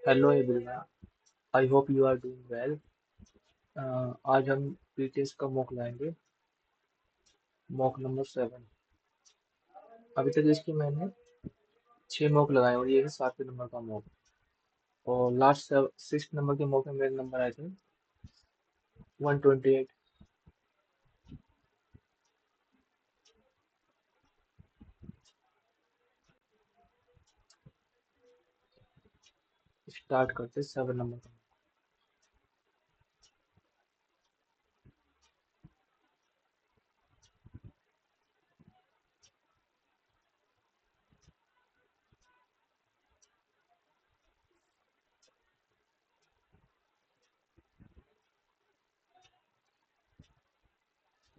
Hello everyone. I hope you are doing well. आज हम PTS का मॉक लाएंगे। Mock number 7। अभी तक इसकी मैंने 6 मॉक लगाए और ये है 7वें नंबर का मॉक। और लास्ट 6 नंबर के मॉक में मेरे नंबर आए थे 128। स्टार्ट करते 7 नंबर का।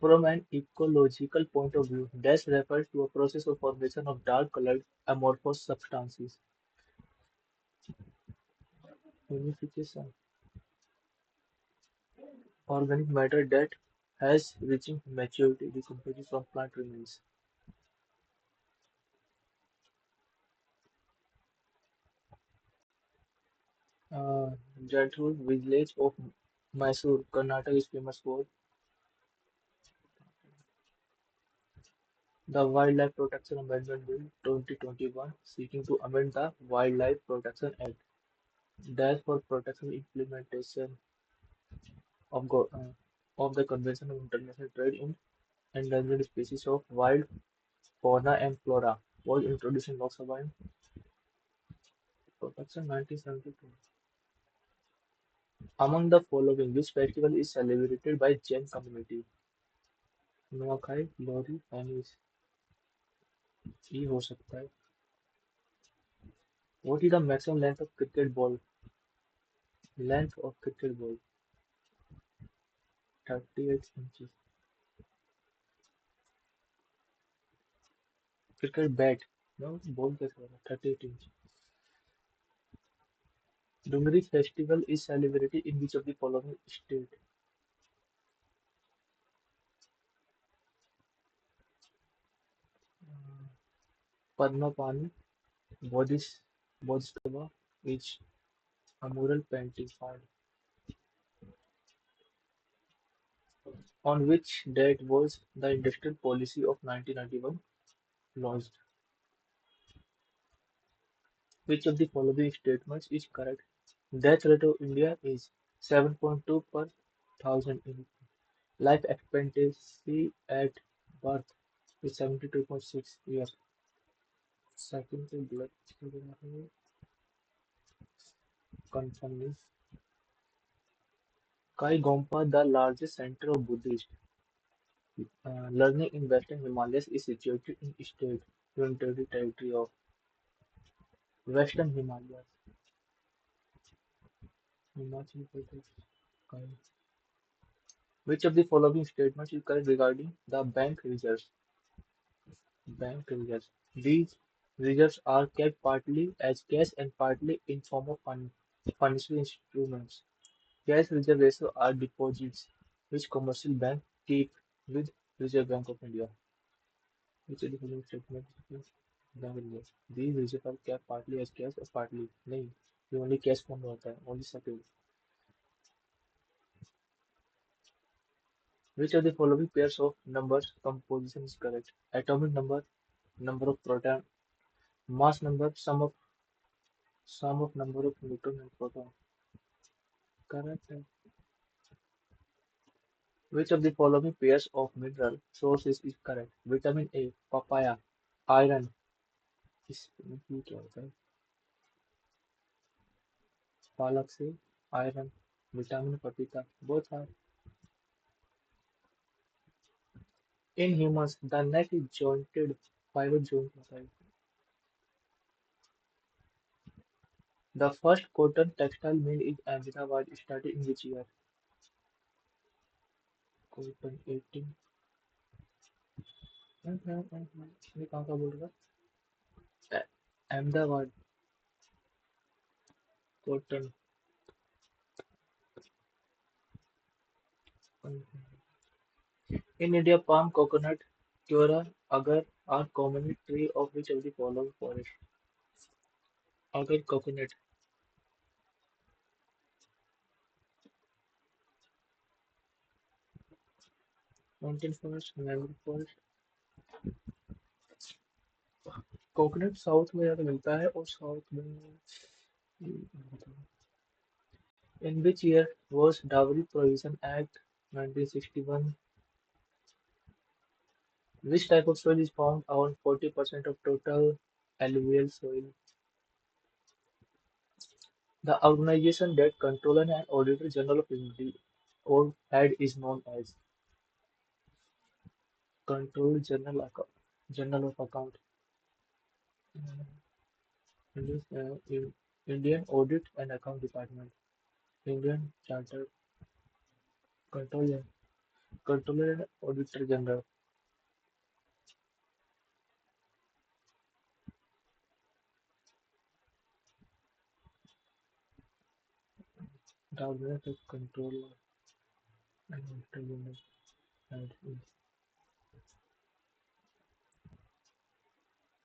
From an ecological point of view, dash refers to a process of formation of dark-colored amorphous substances. Unification. Organic matter that has reaching maturity decomposed from plant remains. Uh, Jaithur village of Mysore, Karnataka is famous for the Wildlife Protection Amendment Bill 2021, seeking to amend the Wildlife Protection Act. Dash for protection implementation of, of the Convention on International Trade in Endangered Species of Wild Fauna and Flora was introduced in Lok Sabha in Protection 1972. Among the following, which festival is celebrated by Jain community? Nuakhai, Lohri, Anis. ये हो सकता है. What is the maximum length of cricket ball? Length of cricket ball 38 inches. Cricket bat. No, ball कैसे होगा 38 inch. Dungri festival is celebrated in which of the following state? Padmapani, Bodhisattva, is a mural painting found. On which date was the industrial policy of 1991 launched? Which of the following statements is correct? Death rate of India is 7.2 per thousand. Life expectancy at birth is 72.6 years. Second to blood confirm is Kai Gompa, the largest center of Buddhist learning in Western Himalayas, is situated in state unitary territory of Western Himalayas. Himachal Pradesh. Kai. Which of the following statements is correct regarding the bank reserves? Bank reserves. These reserves are kept partly as cash and partly in form of financial instruments. Cash reserve ratio are deposits which commercial bank keep with Reserve Bank of India. Which of the following statement is bank reserves? These reserves are kept partly as cash or partly नहीं. ये only cash form में होता है. Only security. Which of the following pairs of numbers composition is correct? Atomic number, number of proton, mass number, sum of number of neutron and proton. Correct. Which of the following pairs of mineral sources is correct? Vitamin A, papaya, iron. इसमें क्या होता है? पालक से iron, vitamin पपीता. Both are. In humans, the neck is jointed. Pivot joint होता है. The first cotton textile mill in Ahmedabad started in which year? Cotton 18. ये कहाँ का बोल रहा? Ahmedabad. Cotton. In India, palm, coconut, Cura, agar are common tree of which of the following forest? Agar, coconut. Mountain forest, mangrove forest. Coconut south में ज्यादा मिलता है और साउथ में in which year was Dowry Prohibition Act 1961? Which type of soil is found on 40% of total alluvial soil? The organization that Controller and Auditor General of India or head is known as Controller General of Account. Indian Audit and Account Department. Indian Chartered Controller, Controller and Auditor General. The Organization Controller and Auditor General head is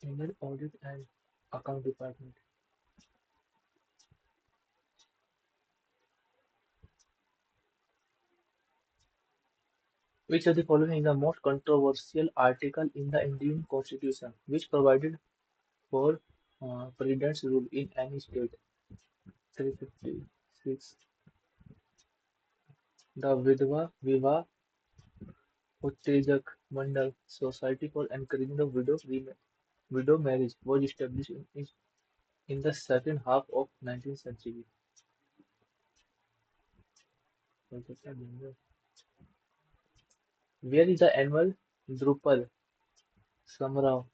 Indian Audit and Account Department. Which of the following is the most controversial article in the Indian Constitution, which provided for President's rule in any state? 356. The Vidva Viva Uttejak Mandal Society for encouraging the widow marriage was established in the second half of 19th century. Where is the annual Drupal Samrao,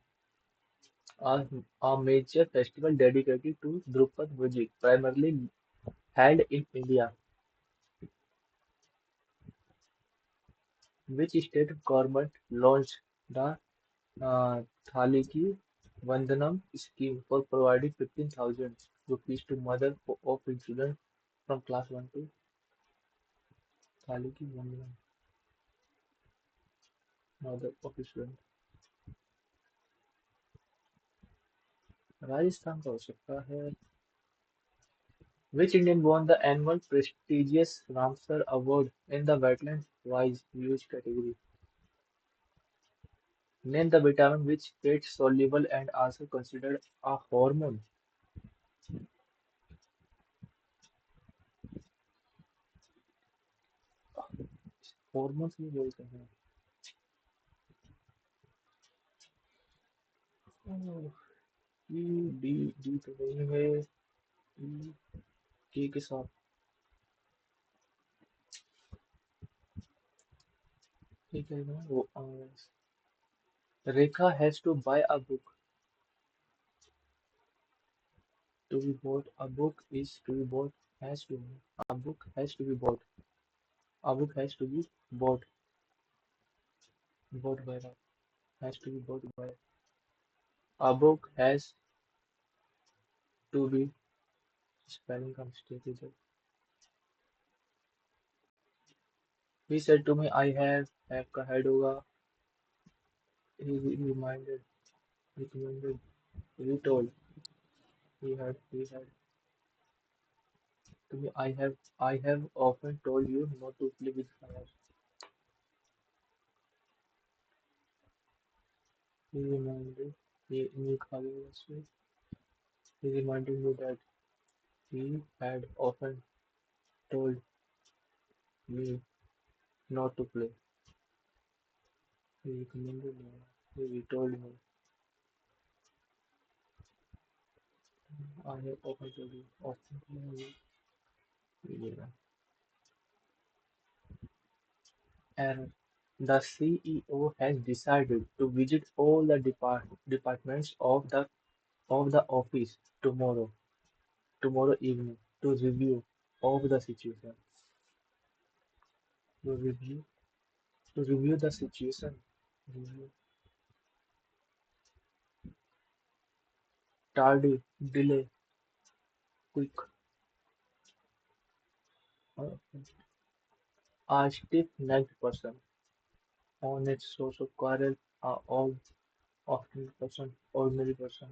a, a major festival dedicated to Drupal music, primarily held in India? Which state government launched the uh, Thaliki Vandanam scheme for providing 15,000 rupees to mother of children from class 1 to Thaliki Vandanam, mother of student? Rajasthan का हो सकता है. Which Indian won the annual prestigious Ramsar Award in the wetland wise use category? Name the vitamin which fat soluble and also considered a hormone. Hormones भी बोलते हैं. ओह, E D D तो नहीं है. ई के साथ ठीक है ना वो. Rekha has to buy a book. To be bought, a book is to be bought, has to be. A book has to be bought. A book has to be bought by. Has to be bought by. A book has to be. Spelling का mistake is it? He said to me, I have का head होगा. He reminded, recommended, he told, he had to me, I have often told you not to play with fire. He reminded, he he reminded me that he had often told me not to play. He recommended me. He told me, I have often told you. Often told you. Yeah. And the CEO has decided to visit all the departments of the office tomorrow evening to review of the situation. To review to review the situation. Review. Tardy, delay, quick. Uh, a stiff-necked person, honest source of quarrel, a all often person, ordinary person,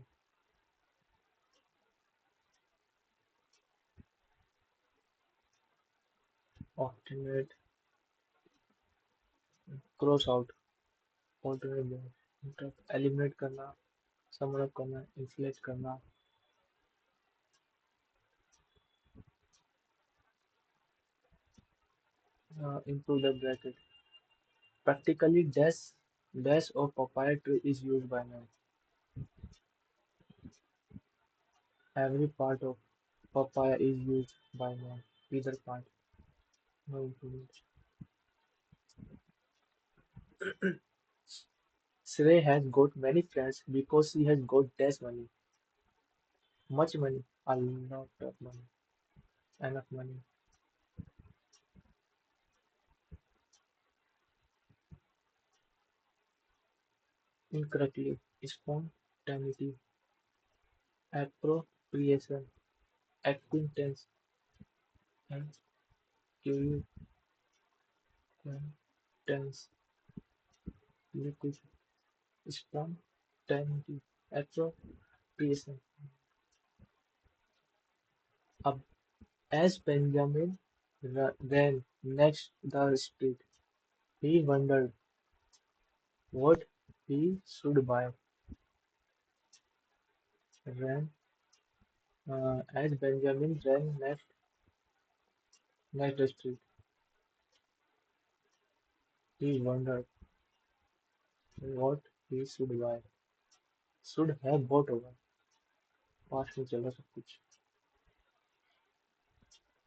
obstinate, cross out, alternate, eliminate करना, समन up करना, inflate करना, improve the bracket. Practically, dash of papaya tree is used by man. Every part of papaya is used by man. Either part, no improvement. Shrey has got many friends because she has got dash money, much money, a lot of money, enough money. Incorrectly, spontaneity, appropriation, acquaintance, and acquaintance, liquid, spontaneity, appropriation. Ab- As Benjamin ran next the street, he wondered what he should buy. Ran as Benjamin ran next the street, he wondered what he should buy. Should have bought over. पास में चल रहा सब कुछ.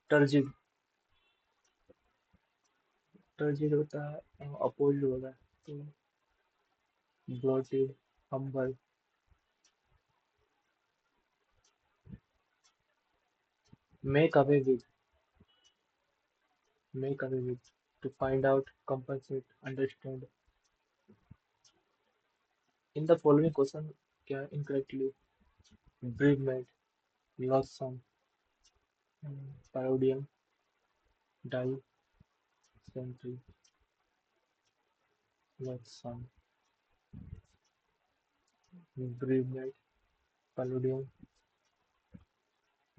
Turgid turgid होता है opposite होता है तो blotted humble make away with make away with to find out compensate understand in the following question क्या incorrectly bereavement lost son parodium die century lost son bereavement parodium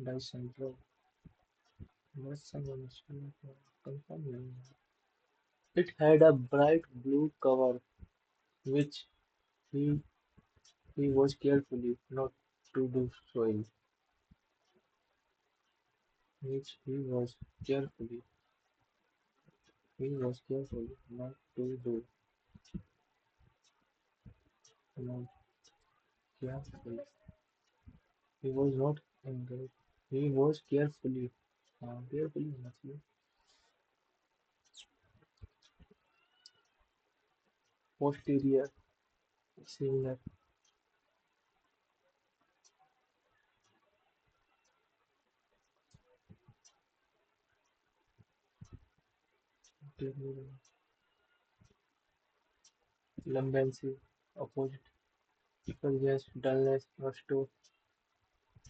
die central lost son confirm नहीं है. It had a bright blue cover which he he was carefully not to do soil, which he was careful not to do, not careful. He was not angry. He was carefully मतलब posterior, similar, lambency, opposite, effulgence, dullness, rusto,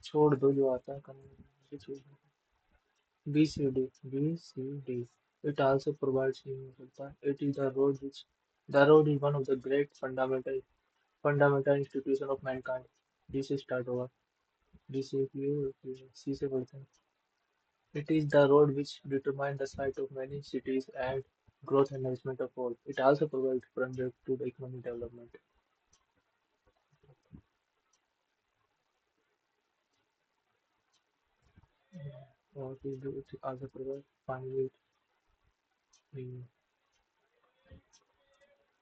छोड़ दो जो आता है करने से छोड़ दो. BCD. It also provides universal. It is the road is one of the great fundamental institution of mankind. This is start over. This is you. C से पढ़ते हैं. It is the road which determines the site of many cities and growth and management of all. It also provides framework to the economic development. It also provides finally mm,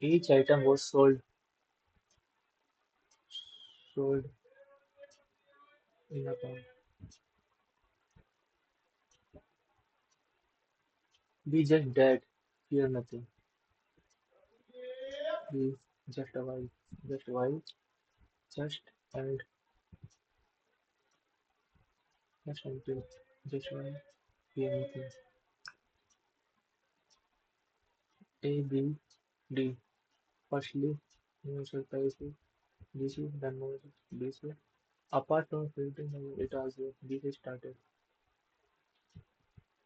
each item was sold in a pound. Be just dead, fear nothing. Be just a while, just a while, just and just until, just while, fear nothing. A B D. Firstly, universal privacy. This is the knowledge. This is apart from filtering it also this is started.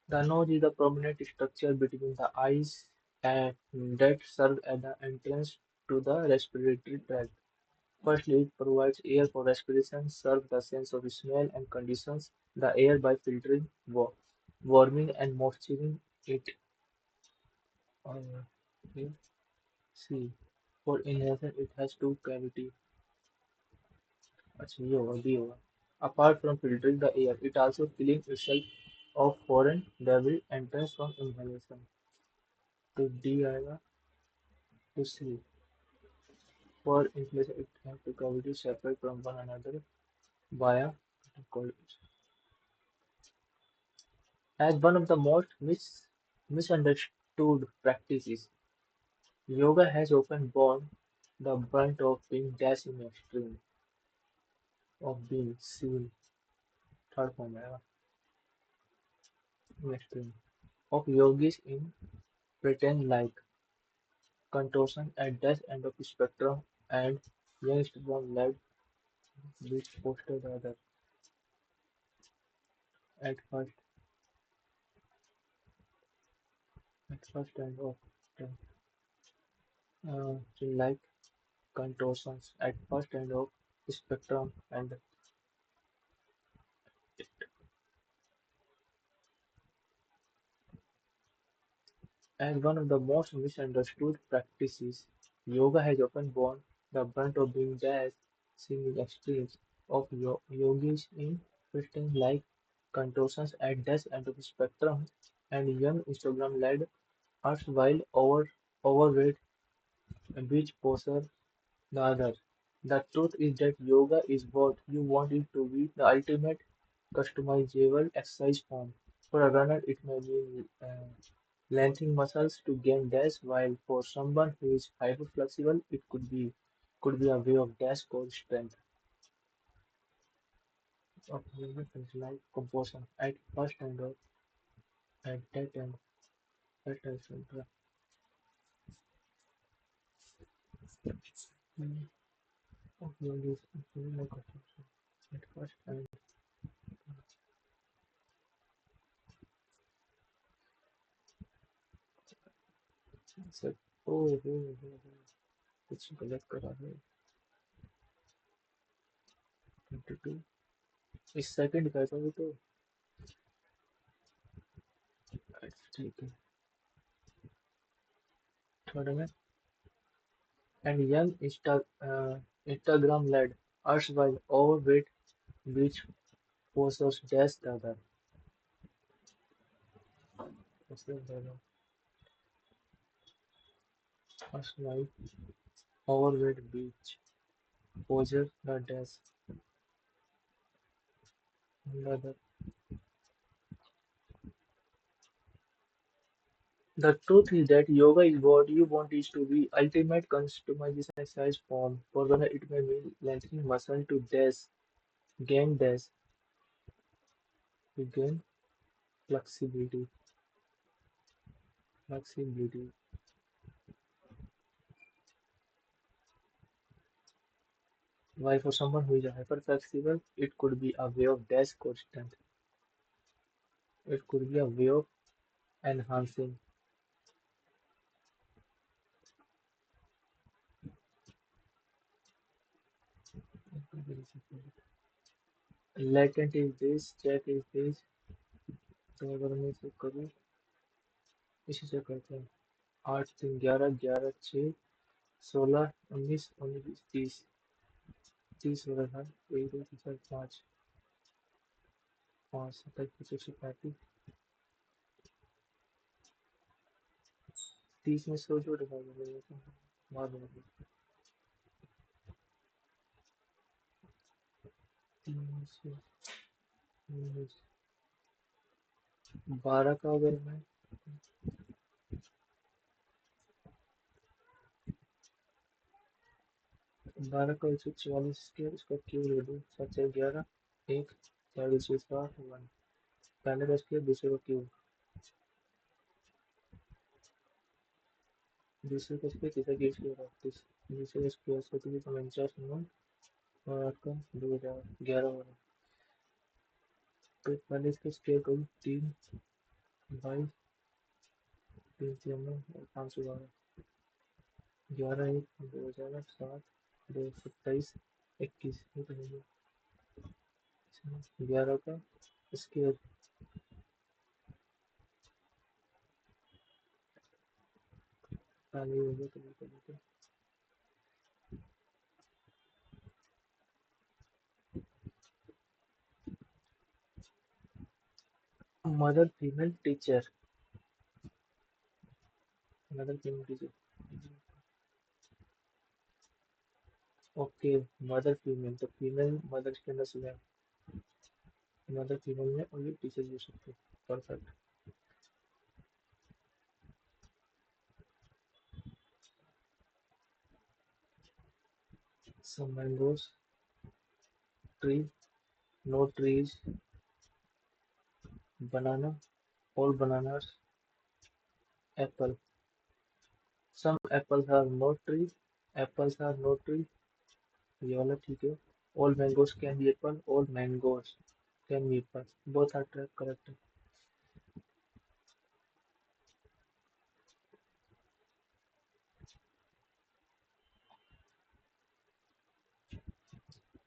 The nose is the prominent structure between the eyes and that serves as the entrance to the respiratory tract. Firstly, it provides air for respiration, serves the sense of smell and conditions the air by filtering, warming and moisturizing it. Uh, okay. C. For inhalation, it has two cavity. अच्छा ये होगा B होगा. Apart from filtering the air, it also killing itself of foreign debris enters from inhalation. तो D आएगा. To C. For inhalation, it has two cavities separate from one another via as one of the most misunderstood practices. Yoga has often borne the brunt of being dash in extreme, of being seen, third form आएगा, in extreme, of yogis in pretend like contortion at this end of the spectrum and youngest one led which posted other at first end of the like contortions at first end of the spectrum and as one of the most misunderstood practices, yoga has often borne the brunt of being dash seen in extremes of yogis in Christian like contortions at this end of the spectrum and young Instagram led erstwhile overweight beach poser the other. The truth is that yoga is what you want it to be, the ultimate customizable exercise form. For a runner, it may be lengthening muscles to gain dash, while for someone who is hyperflexible, it could be a way of dash core strength of movement and like composition at first and at that end that is of yoga is like composition at first and so कुछ गलत करा है 22 इस second का था वो तो ठीक है थोड़ा में and young Instagram led erstwhile overweight beach posers just the other erstwhile overweight beach posers the dash the other. The truth is that yoga is what you want it to be ultimate customization exercise form. For one it may mean lengthening muscle gain dash, to gain flexibility, flexibility. While for someone who is hyperflexible, it could be a way of dash constant. It could be a way of enhancing latent is this, check is this, तो अगर मैं इसे करूँ इसी से करते हैं 8 3 11 11 6 16 19 19 30 30 हो रहा है 1 2 3 4 5 5 27 25 35 30 में 100 जोड़ देगा मार दूंगा 12 का अगर मैं 12 का 144 के उसका क्यों ले दूँ 7 11 1 4 1 पहले 10 के दूसरे का क्यों दूसरे का स्क्वायर तीसरे का स्क्वायर 38 दूसरे का स्क्वायर 149 9 और 8 का 2011 हो रहा है तो पहले इसका स्क्वायर करूँ 3 22 3 9 और 512 11 1 2007 227 21 ये तो नहीं है 11 का स्क्वायर पहले हो गया कभी कभी तो mother female teacher mother female teacher okay mother female तो फीमेल मदर के अंदर से मदर फीमेल में ओनली टीचर यूज सकते perfect some mangoes tree no trees banana all bananas apple some apples have no tree apples have no tree ये वाला ठीक है all mangoes can be apple all mangoes can be apple both are correct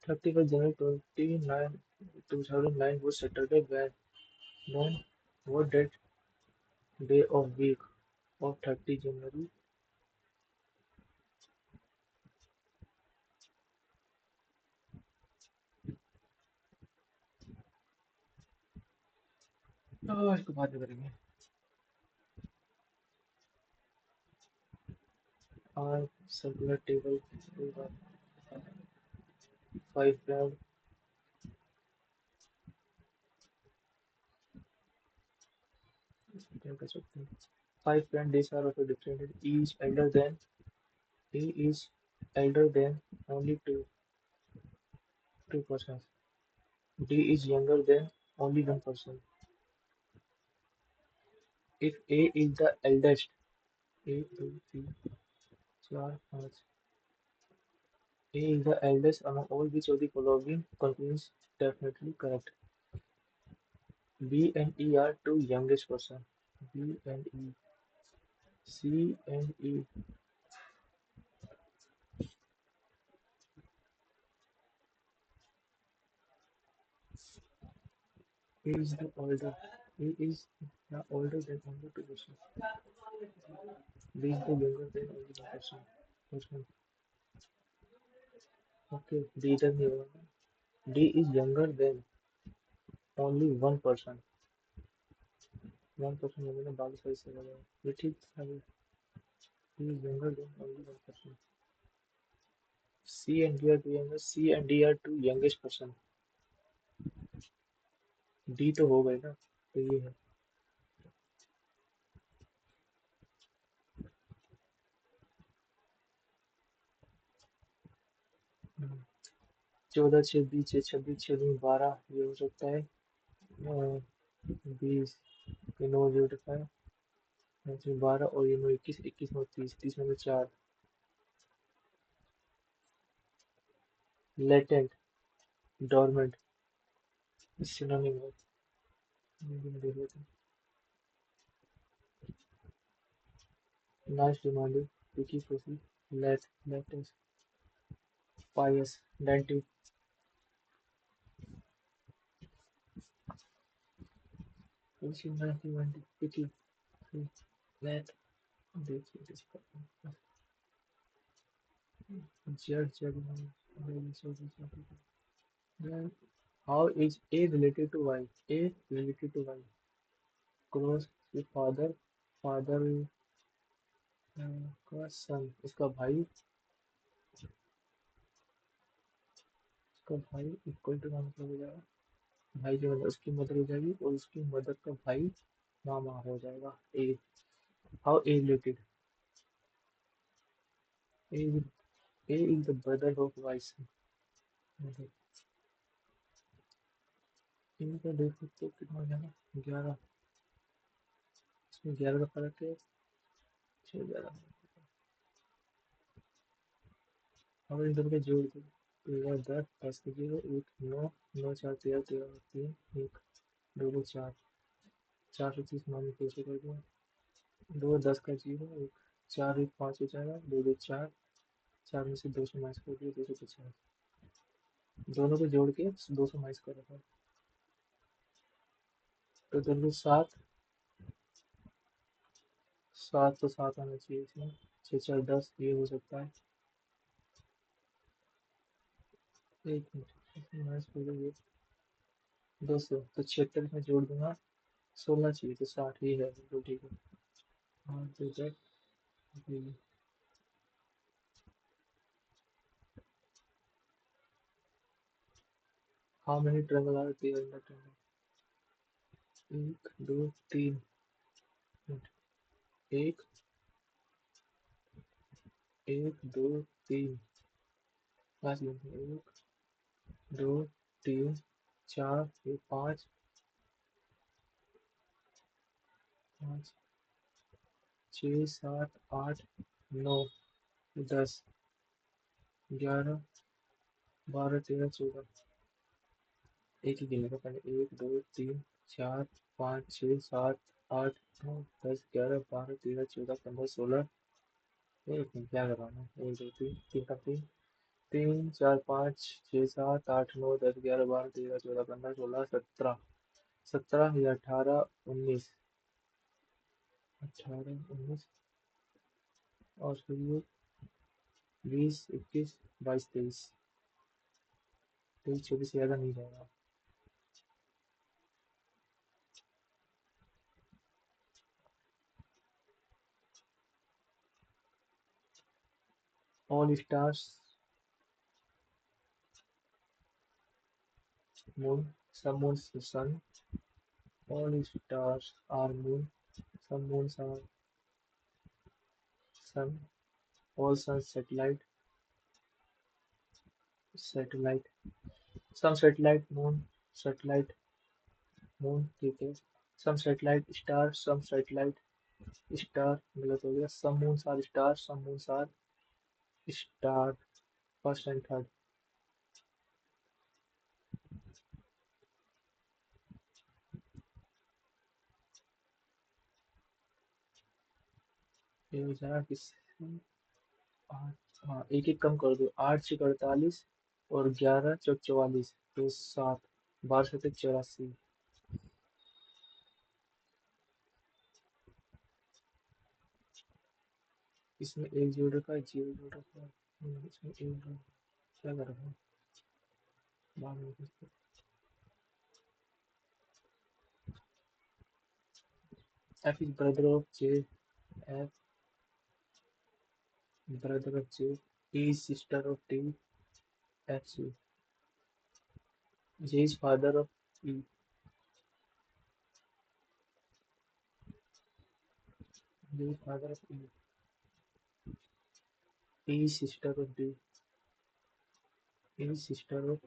31st January 2009 was Saturday when what day of week of 30 January इसको बाद में करेंगे और circular table five brand क्या कर सकते हैं five brand days are also different E is elder than E is elder than only two persons D is younger than only one person if A is the eldest A two three four five A is the eldest among all which of the following contains definitely correct B and E are two youngest person B and E C and E A is the older A is the older than only two person B is the younger than only one person okay D is the D is younger than only one person होगा ना बाकी सही से लगा ये ठीक है D is younger than only one person C and D are two youngest C and D are two youngest person D तो हो गए ना तो ये है 14 6 20 6 26 6 12 ये हो सकता है 20 के 9 0 5 12 और ये 9 21 21 9 30 30 में 4 लेटेंट डोरमेंट सिनोनिम है नाइस डिमांडिंग पिकी फूफी लेटेस्ट पायस डेंटिव पिकी लेट देखिए इसका जज then how is A related to Y A related to Y cross के फादर का सन उसका भाई इक्वल टू का मतलब हो जाएगा भाई की मतलब उसकी मदर हो जाएगी और उसकी मदर का भाई मामा हो जाएगा A how A related A A is the brother of wife मतलब इनका देखो तो कितना हो जाएगा 11 इसमें 11 का फर्क है 6 11 और इन दोनों को जोड़ दो 13 10 10 के 0 1 9 9 4 13 13 3 1 2 2 4 4 से 30 मान कैसे कर दिया 2 10 का 0 1 4 1 5 हो जाएगा 2 2 4 4 में से 2 सौ माइनस कर दिया 250 दोनों को जोड़ के 200 माइनस कर रखा तो दोनों 7 7 तो 7 आना चाहिए इसमें छः चार 10 ये हो सकता है। एक मिनट माइनस करो ये 200 तो 76 में जोड़ दूंगा 16 चाहिए तो 60 ही है बिल्कुल ठीक है। हाँ तो that how many travel are there in the travel. एक दो तीन मिनट। एक एक दो तीन 5 मिनट एक दो तीन चार फिर पाँच पाँच छः सात आठ नौ 10 11 12 13 14 एक ही गिनेगा पहले 1 2 3 4 5 6 7 8 9 10 11 12 13 14 15 16 एक मिनट क्या कर रहा हूँ मैं 1 2 3 4 5 6 7 8 9 10 11 12 13 14 15 16 17 या 18 19 और फिर ये 20 21 22 23 24 से ज़्यादा नहीं जाएगा। All stars moon some moons sun all stars are moon some moons are sun all suns satellite some satellite moon ठीक है some satellite star some satellite star गलत हो गया some moons are stars some moons are star first and third ये हो जाएगा किससे आठ हाँ एक एक कम कर दो 8 6 48 और 11 चौक 44 तो 7 12 7 84 इसमें एक जोड़ रखा है जीरो जोड़ रखा है इसमें एक जोड़ क्या कर रहा हूँ बाद में देखते हैं। F is brother of J F brother of J E is sister of T F C J is father of E J is father of E is sister of D E is sister of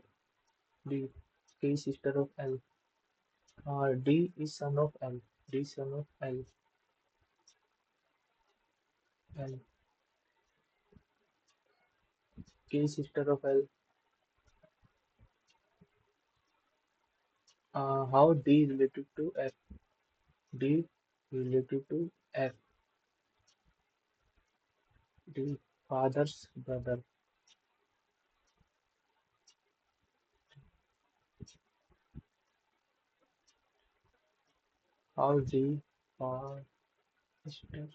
D K is sister of L D is son of L D is son of L K is sister of L how D related to F D related to F D father's brother how D sister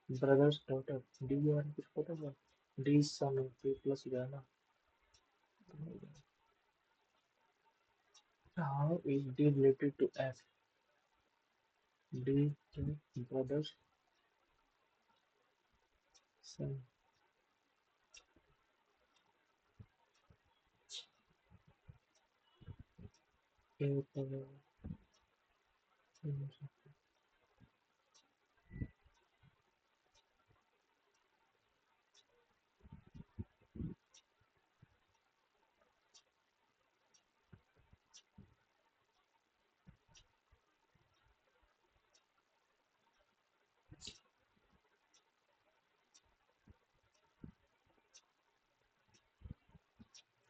brother's daughter D और कुछ पता है D is son of D plus हो ना how is D related to F D to brother's son A power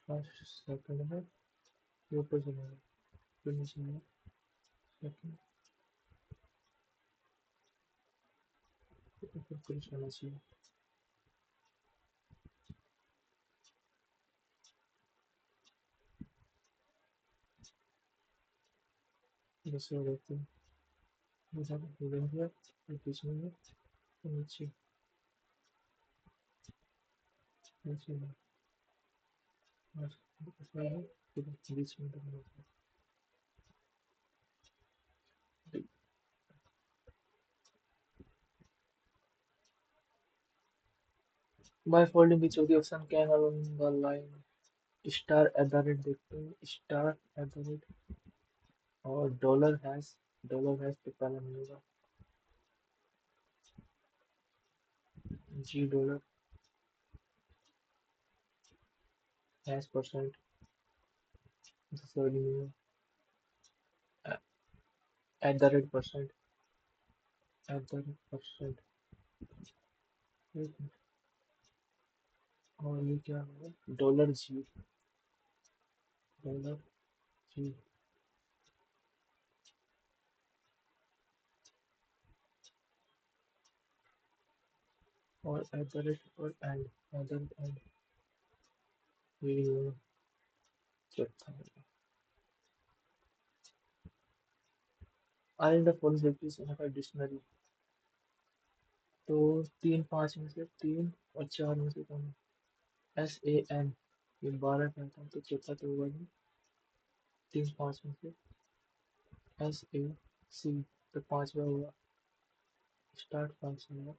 first second है ये ऊपर चलेगा फिर नीचे है सेकंड फिर पुरुष होना चाहिए जैसे रहते हैं जैसा इवेंट है फिर बीच में है फिर नीचे इसमें इसमें बीच में by folding which of the option can along the line star at the rate देखते हैं स्टार एट द रेट और डॉलर हैश तो पहले मिलेगा जी डॉलर हैश परसेंट दूसरा मिलेगा at the rate percent at the rate percent और ये क्या होगा डॉलर जी और एट द रेट और and at the rate and ये चौथा are in the following in a dictionary तो तीन पाँच में से तीन और चार में से कौन SAN ये 12 कहता हूँ तो चौथा तो होगा नहीं तीन पाँच में से SAC तो पांचवा होगा स्टार्ट पाँच से होगा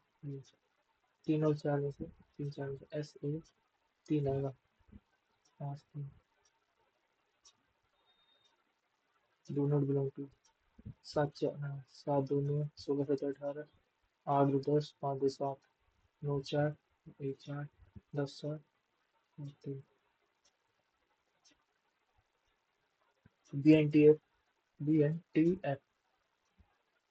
तीन और चार में से तीन चार में से SA तीन आएगा पाँच तीन डू नॉट बिलोंग टू सात चार हाँ सात दो नौ 16 17 18 8 दो 10 5 दो 7 9 4 1 4 10 4 3 BNTF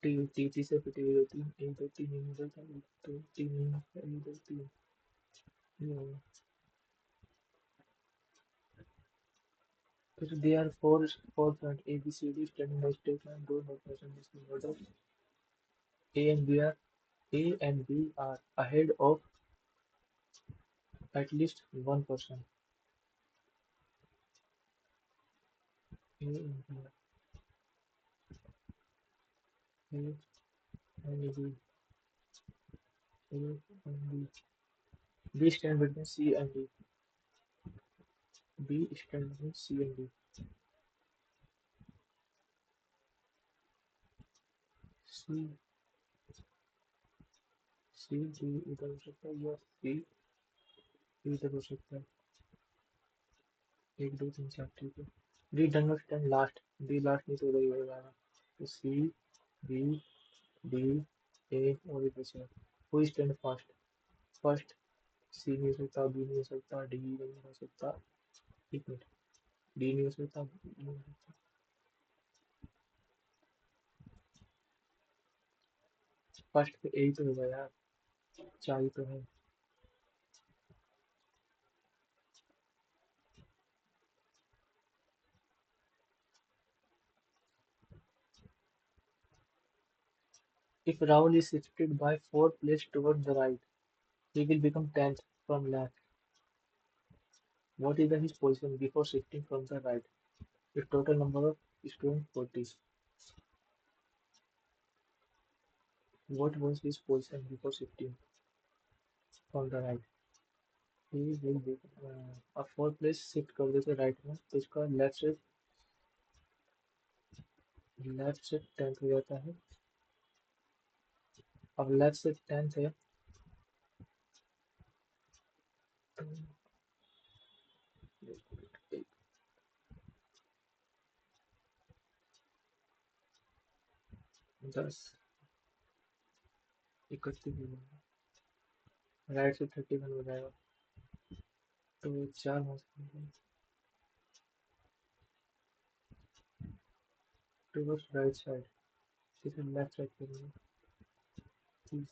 टी से फिर दो तीन एक दो तीन एक दो तीन एक दो तीन एक दो तीन ये होगा फिर they are four point ABCD standing by statement do not mention this in order A and B are ahead of at least one person A and B A and B B stand between C and D B stand between C and D C C D इधर हो सकता है या C इधर हो सकता है एक दो तीन चार ठीक है D done not stand last D last नहीं तो उधर ही हो जाएगा तो B D A और इधर से हु स्टैंड फर्स्ट फर्स्ट सी नहीं हो सकता बी नहीं हो सकता डी नहीं हो सकता एक मिनट डी नहीं हो सकता बी नहीं हो सकता फर्स्ट पे ए तो होगा यार चार ही तो है if Rahul is shifted by 4 places toward the right he will become 10th from left what is his position before shifting from the right the total number of students 40 what was his position before shifting from the right he will be अब 4 place shift कर देते right में तो इसका left से 10th हो जाता है अब लेफ्ट से 10th है तो 10 31 राइट से 31 हो जाएगा तो चार टूवर्ड्स राइट साइड फिर लेफ्ट साइड करेंगे 30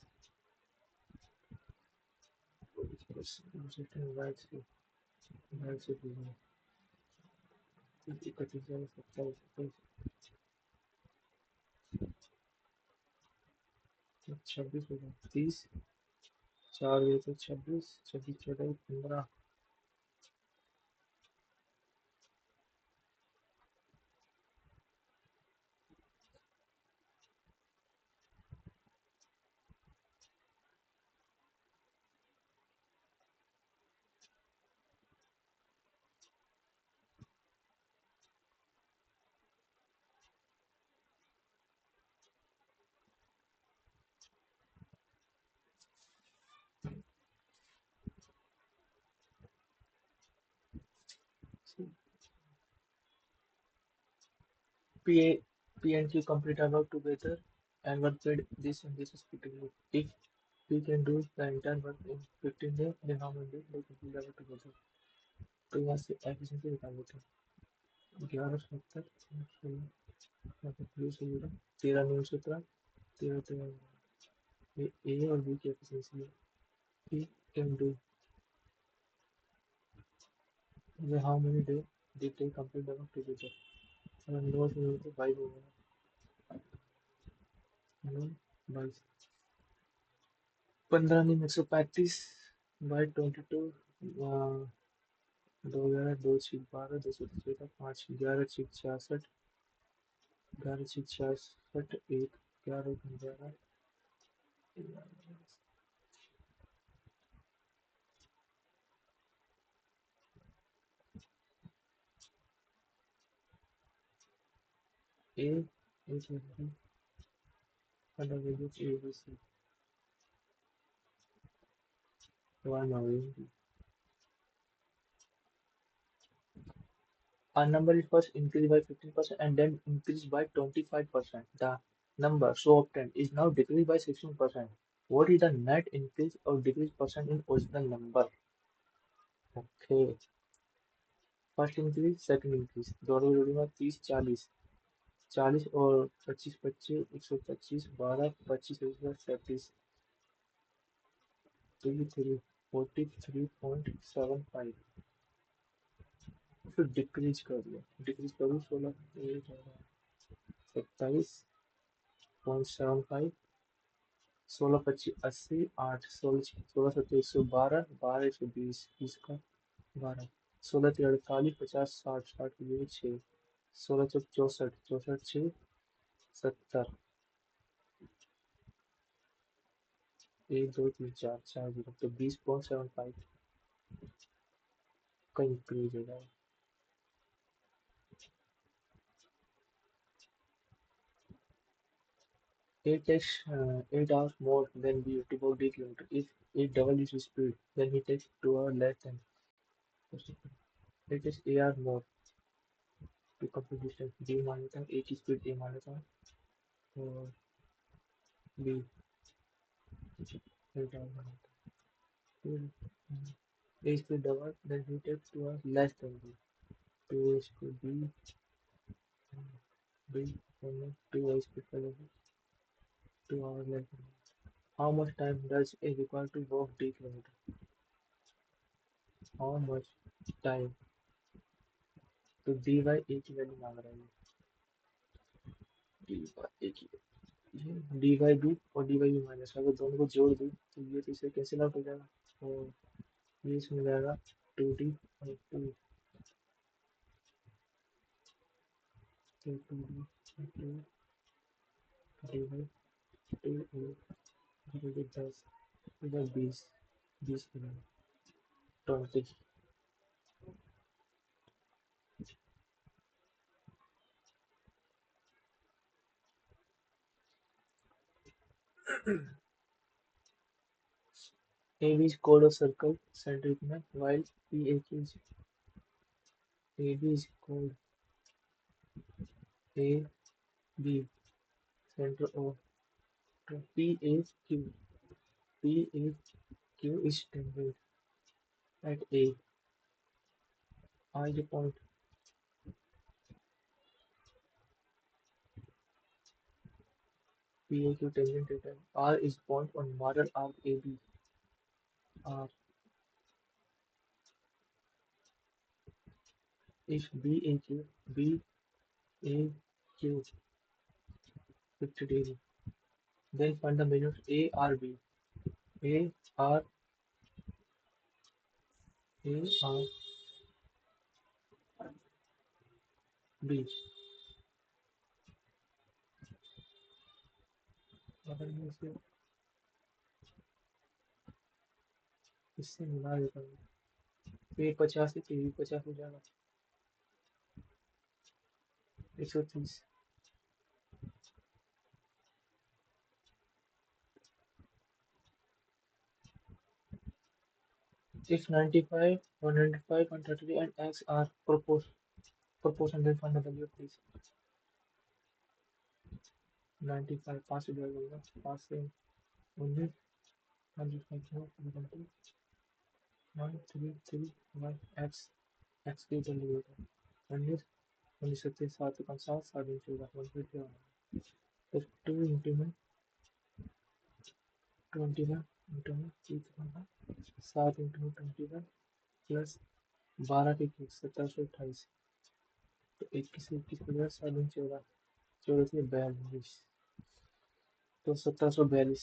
राइट से करेंगे 26 हो गया 30 चार गए तो 26 26 14 15 P P and Q complete a work together and work paid this and this respectively. If P can do the entire work in 15 days, then how many days they complete the work together? तो यहाँ से efficiency निकाल लेते हैं 11 70 यहाँ पे plus हो जाएगा 13 9 17 13 ये A और B की efficiency है P can do how many days they take complete the work together अगर 9 से तो 22 हो गया 9 22 15 नहीं 135 बाई 22 2000 दो छः 12 2 5 11 6 66 11 6 66 एक 11 11 A is under various ABC one away. A number is first increased by 15% and then increased by 25%. The number so obtained is now decreased by 16%. What is the net increase or decrease percent in original number? Okay. First increase second increase दोनों जोड़ी में 30 40 40 और 25 25 125 12 25 37 33 43.75 फिर decrease कर दिया decrease करूँ 27.75 16 25 80 8 16 17 112 12 120 20 का 12 16 3 48 50 60 60 के लिए 6 16 64 64 6 70 1 2 3 4 4 0 तो 20.75 का इंक्रीज हो जाएगा it takes 8 hours more than B to go D kilometer. If it doubles its speed, then it takes 2 hours less than. It takes AR more to complete distance. B मान लेता हूँ A की speed A मान लेता हूँ और B 8 hours मान लेता हूँ A speed double, then he takes 2 hours less than B. 2 is to B and 2 is to 2 hours less than B. How much time does A require to walk D kilometer? How much time तो dy a की value मांग रहा है dy a की ये dy भी और dy भी माइनस अगर दोनों को जोड़ दूँ तो ये तो इसे कैंसिल आउट हो जाएगा और ये इसमें जाएगा 2d और 2 तो 2d 2 dy 2 a 10 इधर 20 20 20 AB is called a circle centric net while PAQ is AB is called AB center of PAQ PAQ is tangent at A I the point PAQ tangent at R is point on model arc AB R if BAQ 50 degree then find the measure ARB ARB अगर मैं इससे मिला देता हूँ तो ये 50 से 50 हो जाएगा 130 If 95, 105, 133 and x are proportional, then find the value of this. 95 possible होगा passing only 105 133 1 x की वैल्यू होगा 19 7 7 होगा 150 तो 2 into में 21 into में 7 into में 21 प्लस 12 के 1728 तो 21 21 प्लस 7 14 14 से 42 तो 1742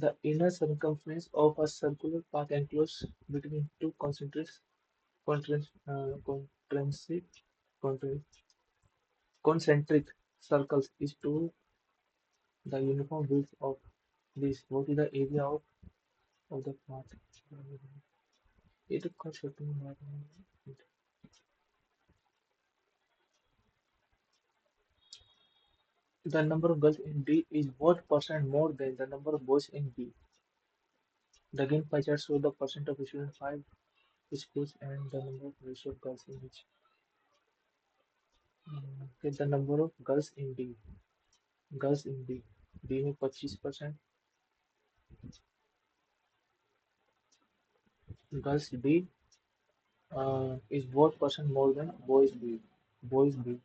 the inner circumference of a circular path enclosed between two concentric concentric concentric circles is to the uniform width of this. What is the area of the path? ये तो कर सकते हैं The number of girls in D is what percent more than the number of boys in B? The given pie chart shows the percent of students in 5 schools and the number of ratio of girls in each. Okay, the number of girls in D. Girls in D. D में 25%. Girls D is what percent more than boys B? Boys B.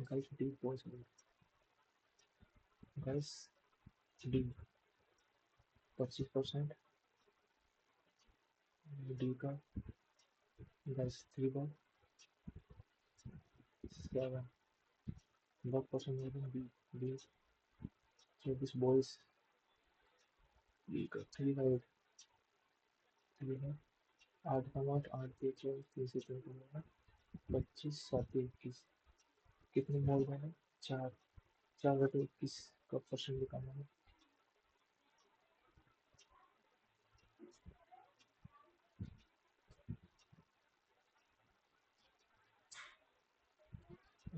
Girls D. Boys B. Girls D 25%. D का girls 3 by 7. What percent more than B? B 24 boys. D का 3 by 8. 3 है 8 का 8 8 के 24 3 से 24 25 7 21 कितने मोल बने 4 4 बटे 21 का परसेंट निकालना है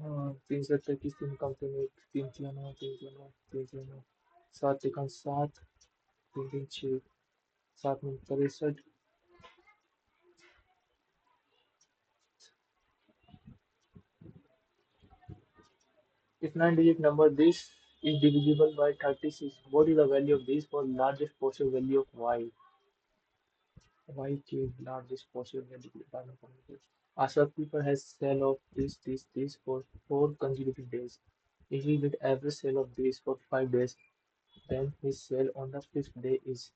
हाँ 3 से 21 तीन कम तीन एक 3 3 9 3 3 9 3 3 9 7 एकम 7 3 3 6 7 में 63 if 9-digit number this is divisible by 36 what is the value of this for largest possible value of y cube largest possible value a shopkeeper has sale of this for 4 consecutive days if he get average sale of this for 5 days then his sale on the fifth day is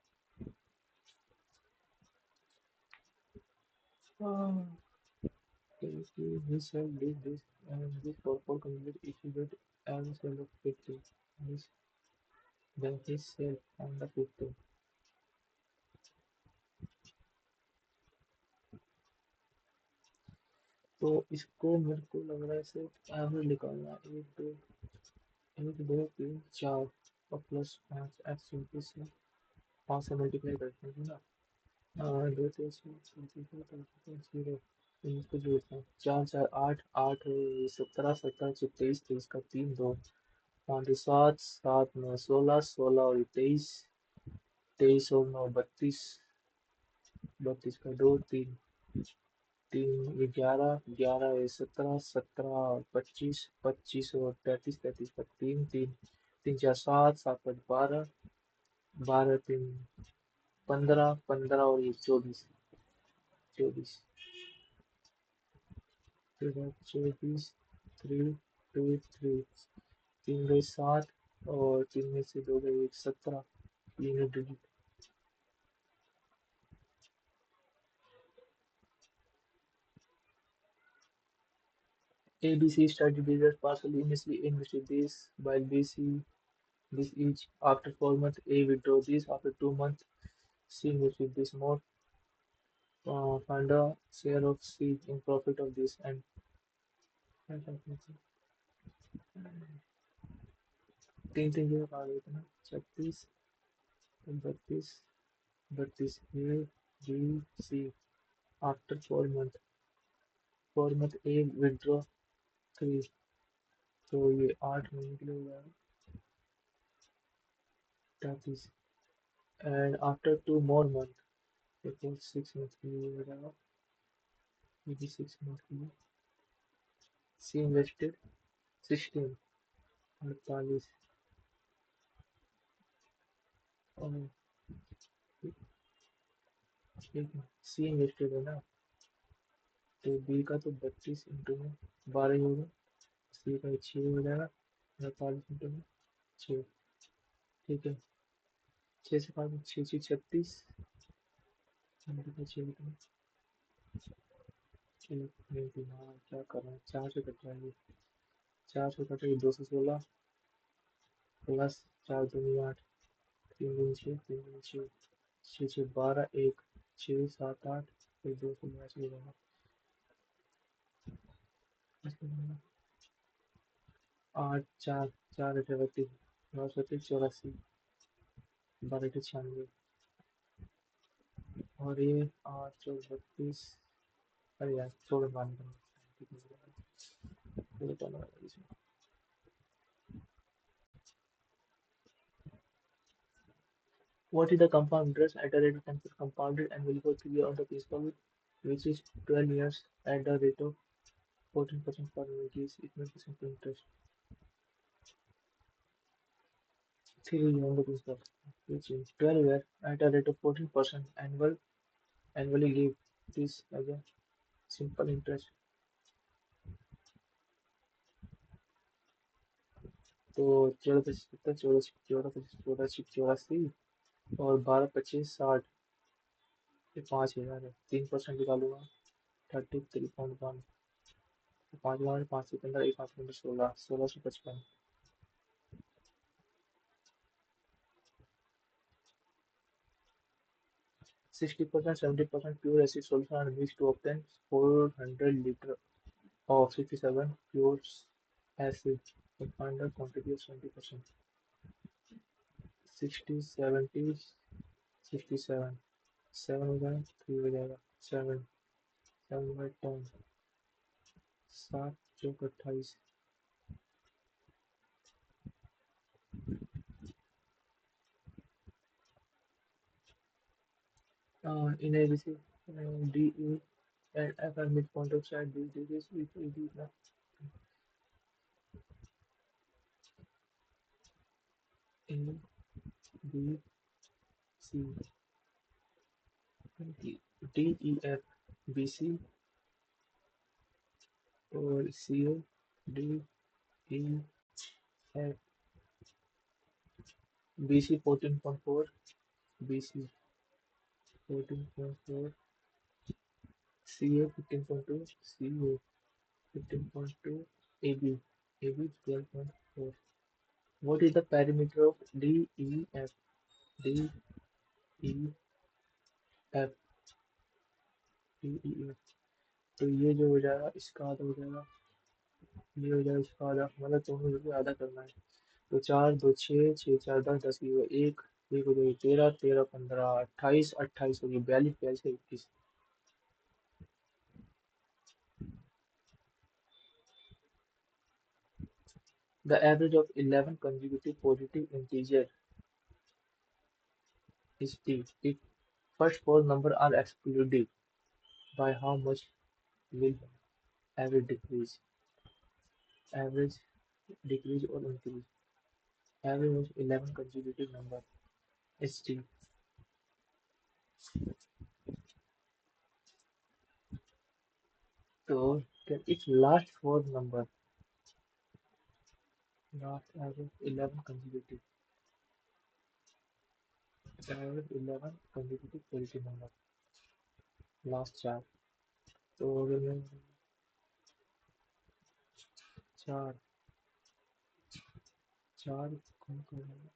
if he sell this and this for 4 consecutive if he get average sale of 50 this then his sale on the fifth day तो इसको मेरे को लग रहा है सिर्फ average निकालना है 1 2 3 4 और प्लस 5 x से 5 से मल्टीप्लाई करते हैं ना 2 3 4 5 0 इनको जोड़ते हैं 4 4 8 8 17 17 23 23 का 3 2 5 7 7 9 16 16 और 23 23 और 9 32 32 का 2 3 3 11 11 17 17 25 25 और 33 33 का 3 3 3 4 7 7 5 12 12 3 15 15 और ये 24 24 24 3 2 3 3 गए 7 और 3 में से 2 गए 17 तीन digit ABC studied results partially initially invested this while BC this each after 4 months A withdraw this after 2 months C invested this more find a share of C in profit of this and 3 3 0 आ गए थे ना 36 32 A B C after 4 months A withdraw 3 तो ये 8 महीने के लिए हो जाएगा, 38। एंड आफ्टर 2 more month, तो 6 मंथ के लिए हो जाएगा, ये भी 6 मंथ के लिए। सी इन्वेस्टेड 16, 48। और सी इन्वेस्टेड है ना, तो बी का तो 32 इंटू में 12 ही होगा, सी का 6 हो जाएगा, 48 इंटू में 6। ठीक है, 6 से 5 6 6 36, 6 क्या कर रहे हैं, 4 से कट रहा है ये, 4 से कटे 216, प्लस 4 दूनी 8, 3 दूनी 6, 3 दूनी 6, 6 6 12, 1, 6 7 8, फिर 2 से जाएगा, 8 4, 4 8 32, 9 37 84, 12 96, और ये 8 4 32। अरे यार छोड़ो मान दो, what is the compound interest at a rate of 10% compounded and will go 3 years on the principal, which is 12 years at the rate of 14% per year, gives equal to simple interest. 3 years on the principal, which is 12 years at a rate of 14% annually give this as a simple interest. तो 14 25 14 25 14 25 84, और 12 25 60, ये 5 हजार है, 3% निकालूंगा, 33.1, 5 बार 5 से 15, 1 5 15 16, 1655। 60% 70% pure acid solution are mixed to obtain 400 liter of 67 pure acid. The final quantity of 70%. 60 70 67, 7 हो जाएगा, 3 हो जाएगा, 7 7 by 10, 7 Chowk 28। In ABC, DE and F are midpoint of side. This is A B C D E F B C और C O D E F B C 14.4, B C 14.4, C A 15.2, C O 15.2, A B 12.4. What is the perimeter of D E F? D E F D E F, तो ये जो हो जाएगा इसका आधा हो जाएगा, ये हो जाएगा इसका आधा, मतलब दोनों जो आधा करना है। तो 4 2 6 6 4 10 10 की हुआ, एक एक हो जाएगी 13 13 15 28 28 होगी, 42 42 21। The average of 11 consecutive positive integer is t. If first four numbers are excluded, by how much will average decrease? Average decrease or increase? Average of 11 consecutive number is t. So its last four number, last average 11 consecutive, average 11 consecutive positive number, last चार। तो अगर मैं चार चार कौन करेगा,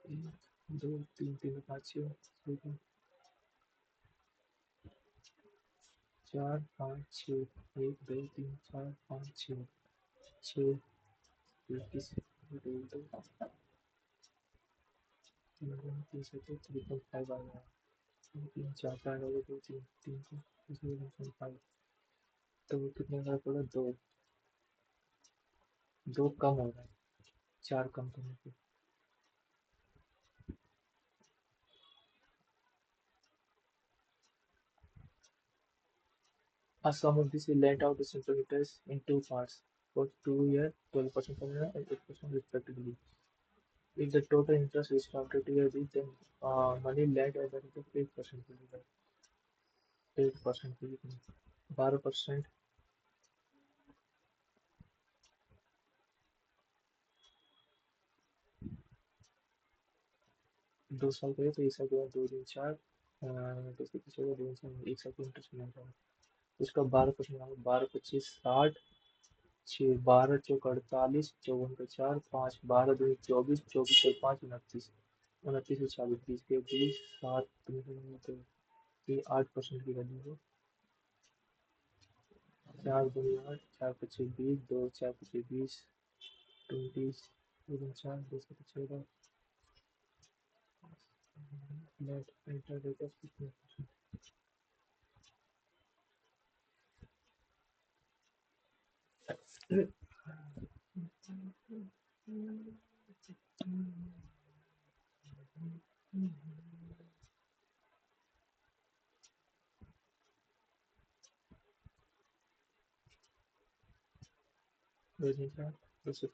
1 2 3 4 5 6 7 4 5 6, 1 2 3 4 5 6 6 21 22 तीन से तो 3.5 आ गया। तीन चार का हो गया, दो तीन तीन को 1.5, तो वो कितने का पड़ा? दो। दो कम हो रहा है चार कम करने पे। A sum of this is lent out to centimeters in two parts for 2 years, 12% per annum and 8% respectively. If the total interest is counted yearly, then money lent at the rate of 8% will be 8% will be 12%। 2 साल का है तो एक साल के बाद दो दिन चार, तो उसके पीछे का दो साल एक साल का इंटरेस्ट मिल जाएगा। उसका 12%, 12 25 60, छः 12 चौक 48, चौवन का चार पाँच 12 दूनी 24, 24 और 5 29, 29 और 40 बीस के 20 7 तो ये 8% की वैल्यू है। चार दूनी आठ, चार पच्चीस बीस, दो चार पच्चीस बीस, 20 चार दो सौ चौदह। नेट एंटर रेट ऑफ कितने? दो दिन चार दो सौ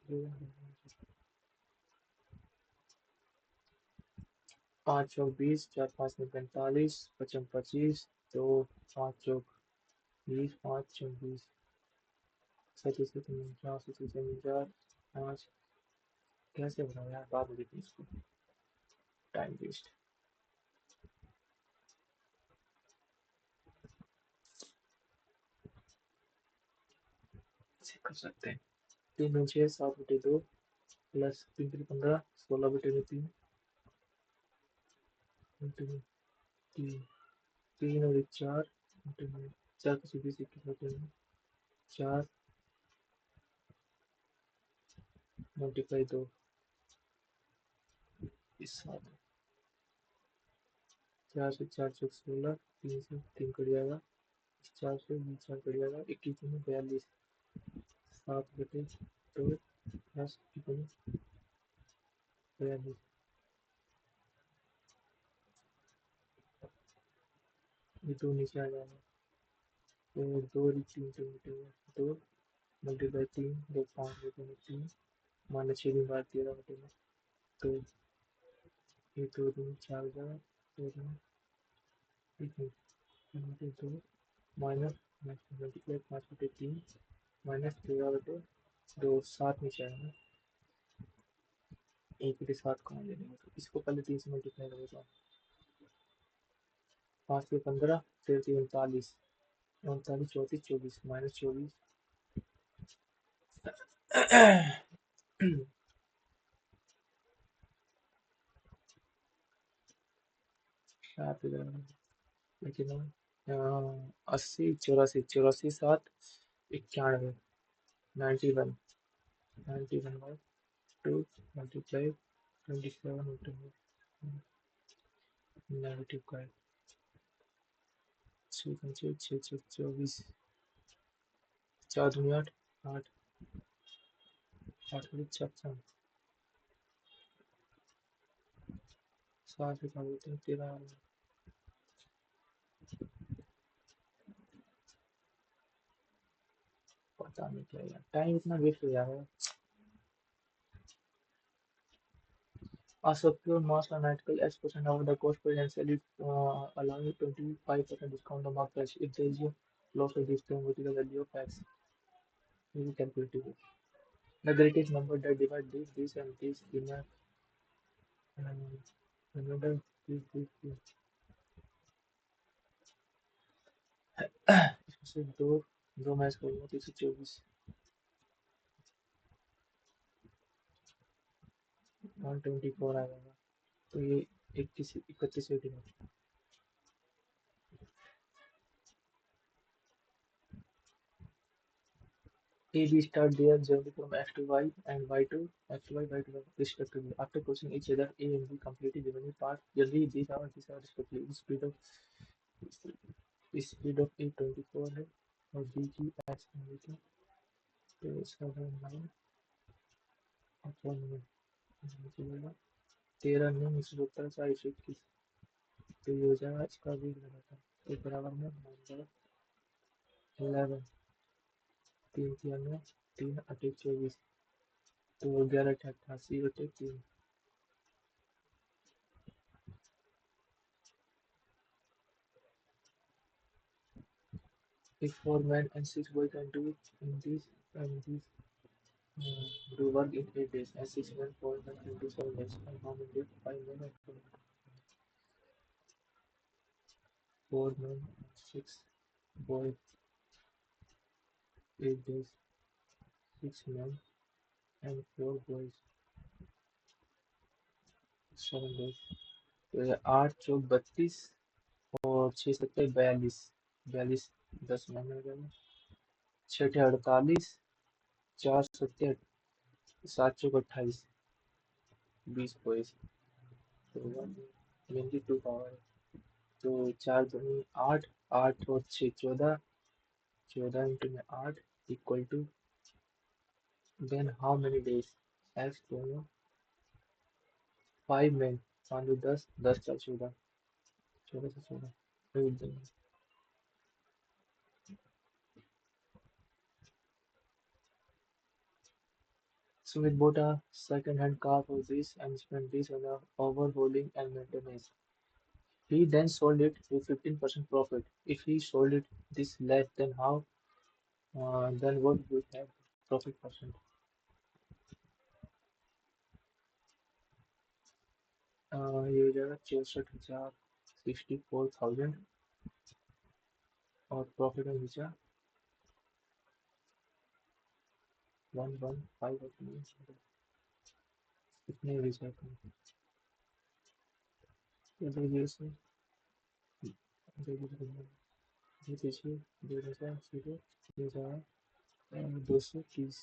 पाँच चौक 20, चार पाँच में 45, पचम 25, दो पाँच चौक 20, पाँच चौक 20, सैंतीस से 49, से 49, पाँच। कैसे बनाया यार, बात हो गई थी इसको। Time waste. ऐसे कर सकते हैं। 3 6 7/2 प्लस 3 3 15, 16/3, इंटू तीन, तीन और एक चार, इंटू चार को सीधे से 21 चार मल्टीप्लाई दो इस सात, चार से चार चौक 16, तीन से तीन कट जाएगा, चार से चार कट जाएगा, 21 42, 7/2 प्लस 42। ये दो नीचे आ जाएगा, तो दो और तीन से मिटेगा, दो मल्टीप्लाई तीन, दो पाँच बटे में तीन, माइनस 6 दिन बाद 13 बटे में, तो ये दो दिन चार हज़ार, दो दिन ठीक है, दो माइनस मल्टीप्लाई 5/3 माइनस 13/2, 7 नीचे आएगा। एक बटे सात कहाँ लेने में, तो इसको पहले 3 से मल्टीप्लाई करेगा। 5 से 15, 13 3 39, 39 34 24 माइनस 24, सात लेकिन 80 84 7 91 91 91/2 मल्टीप्लाई 27 नेगेटिव का है। 6 6 6 6 24, चार दूनी आठ, आठ आठ बटे छप्पन, सात से काट देते हैं 13। पता नहीं क्या यार, टाइम इतना वेस्ट हो जा रहा है। A secure mass analytical X% of the cost potentially allowing 25% discount on mark price if there is a loss of discount with the value of X. We will calculate it. The greatest number that divide this and this in a another this इसमें से दो दो match करूँगा तो 124 124 आ जाएगा, तो ये 31 दिन AB start their journey from X to Y and Y to X to Y to Y respectively. After crossing each other, A and B complete the remaining part. Generally, these are respectively the speed of A 24 है और B की X की तो 7 9 upon में चलेगा 13 9 170 4 121 तो ये हो जाएगा इसका भी लगा था तो बराबर में नंबर 11 3 किया में 3 8 24 तो 11 88 बटे 3 if 4 men and 6 boys can do it in this and this do work in 8 days and 6 men 4 men can do 7 days and how many days 5 men and 4 men and 6 boys 8 days 6 men and 4 boys 7 days तो ये 8 चौक 32 और 6 7 42 42 10 महीने हो जाएगा 6 8 48 4 7 7 चौक 28 20 boys तो 1 22 power तो 4 दूनी 8 8 और 6 14 14 into में 8 equal to then how many days x दोनों 5 men 5 10 10 4 14 14 से 14 8 दिन Sumit bought a second-hand car for this and spent this on overhauling and maintenance. He then sold it with 15% profit. If he sold it this less, then what would have profit percent? ये हो जाएगा 64,000 64,000 और profit में बेचा 115 कितने बेचा था ये से ये पीछे 2,000 230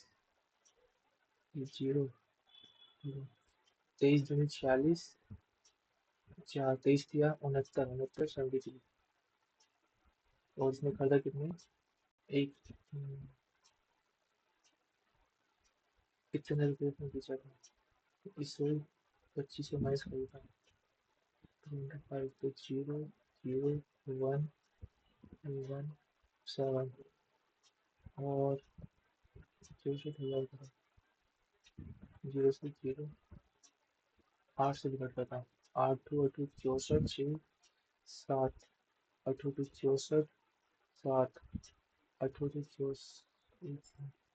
जीरो 23 दूनी 46 चार 23 दिया 69 69 73 और इसने खरीदा कितने एक कितने रुपये में बेचा था इससे 25 माइनस खरीदा 25 तो 0 0 1 1 7 और 64,000 का 0 से 0 8 से डिवाइड करता हूँ 8 2 8 64 6 7 8 2 64 7 8 2 64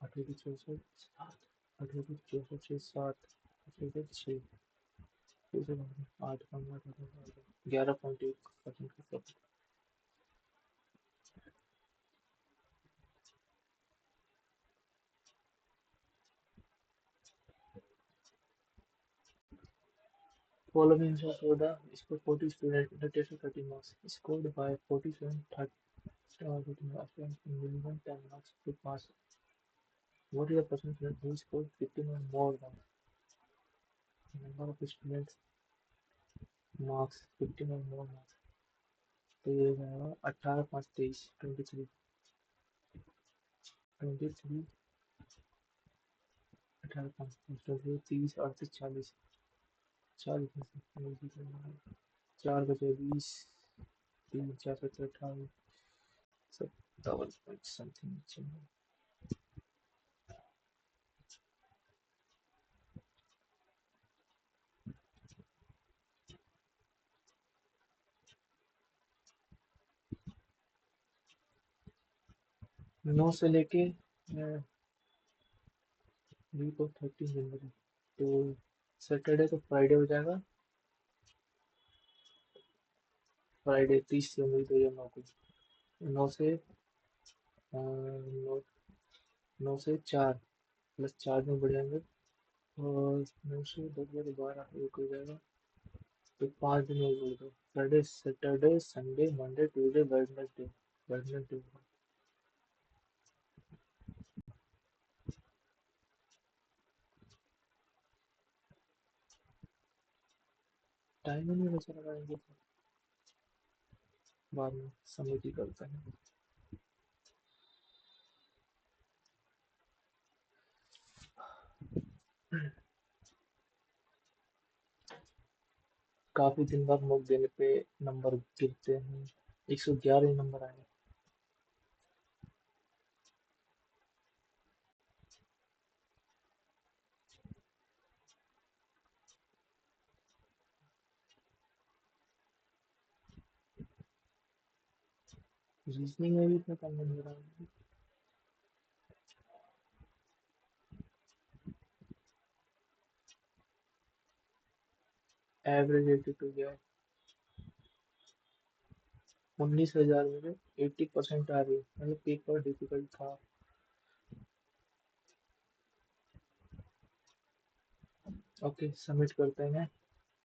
8 2 64 7 8 2 64 6 7 8 6 8 कम 11.1% का profit Following is for the score 40 student in the test of 30 marks scored by 47 13 after minimum 10 marks to pass. What is the percent student who scored 15 or more than number of students marks 15 or more marks? तो ये जाएगा 18 5 23 23 23 18 5 23 30 38 40 40 4 बचे 20 3 4 17 18 57 point something 9 से लेके week of 13 जनवरी तो Saturday तो Friday हो जाएगा फ्राइडे 30 जनवरी 2009 को 9 से 9 से 4 प्लस 4 दिन बढ़ जाएंगे और 9 से 10 11 12 एक हो जाएगा तो 5 दिन और बोल दो Friday Saturday Sunday Monday Tuesday Wednesday Wednesday time ही नहीं बचा लगाएंगे तो बाद में सबमिट ही करते हैं। काफी दिन बाद मौक देने पे नंबर गिरते हैं। 111 नंबर आए। रीजनिंग में भी इतना कम नंबर आए। एवरेज 82 गया। 19,000 में 80% आ रही है, मतलब पेपर डिफिकल्ट था। ओके, सबमिट करते हैं।